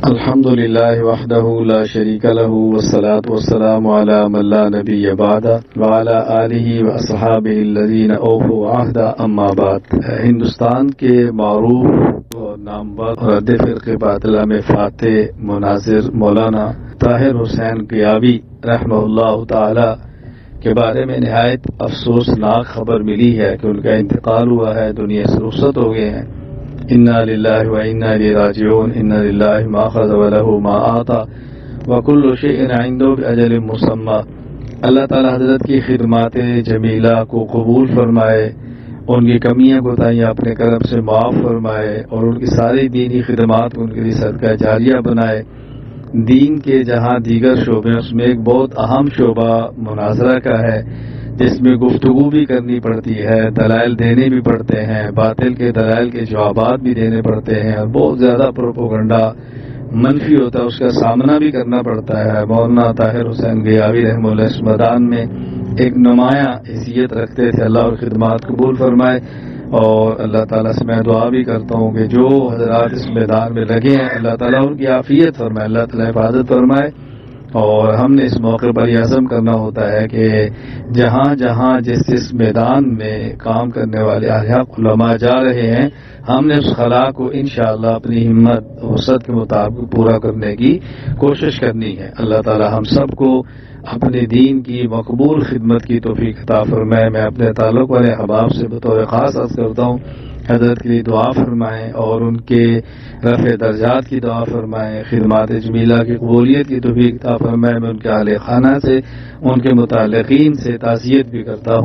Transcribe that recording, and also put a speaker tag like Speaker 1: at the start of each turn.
Speaker 1: الحمد لله وحده لا شريك له والصلاة والسلام على من لا نبي بعده وعلى آله وأصحابه الذين أوفوا عهدا أما بعد۔ ہندوستان کے معروف اور نامور رد فرقے باطلہ میں فاتح مناظر مولانا طاہر حسین قیابی رحمہ اللہ تعالی کے بارے میں نہایت افسوسناک خبر ملی ہے کہ ان کا انتقال ہوا ہے، دنیا سے رخصت ہو گئے ہیں۔ انا للہ و انا الیہ راجعون، انا للہ ما اخذ وله ما اعطى وكل شيء عنده باجل مسمى۔ اللہ تعالی حضرت کی خدمات جمیلہ کو قبول فرمائے، ان کی کمیاں کوتاہیاں اپنے کرم سے معاف فرمائے اور ان کی ساری دینی خدمات کو ان کے لیے صدقہ جاریہ بنائے۔ دین کے جہاں دیگر شعبے اس میں ایک بہت اہم شعبہ مناظرہ کا ہے، جس میں گفتگو بھی کرنی پڑتی ہے، دلائل دینے بھی پڑتے ہیں، باطل کے دلائل کے جوابات بھی دینے پڑتے ہیں، اور بہت زیادہ پروپیگنڈا منفی ہوتا ہے، اس کا سامنا بھی کرنا پڑتا ہے۔ مولانا طاہر حسین قیابی رحمہ اللہ اس میدان میں ایک نمایاں حیثیت رکھتے تھے، اللہ اور خدمات قبول فرمائے۔ اور اللہ تعالیٰ سے میں دعا بھی کرتا ہوں کہ جو حضرات اس میدان میں لگے ہیں اللہ تعالیٰ ان کی عافیت فرمائے، اللہ تعالیٰ حفاظت فرمائے۔ اور ہم نے اس موقع پر یہ عزم کرنا ہوتا ہے کہ جہاں جہاں جس میدان میں کام کرنے والے حق علماء جا رہے ہیں، ہم نے اس خلا کو انشاءاللہ اپنی ہمت وسعت کے مطابق پورا کرنے کی کوشش کرنی ہے۔ اللہ تعالی ہم سب کو اپنے دین کی مقبول خدمت کی توفیق عطا فرمائے۔ میں اپنے تعلق والے احباب سے بطور خاص عرض کرتا ہوں حضرت کے لیے دعا فرمائیں اور ان کے رفع درجات کی دعا فرمائیں، خدمات جمیلہ کی قبولیت کی توفیق عطا فرمائیں۔ میں ان کے اہل خانہ سے، ان کے متعلقین سے تعزیت بھی کرتا ہوں۔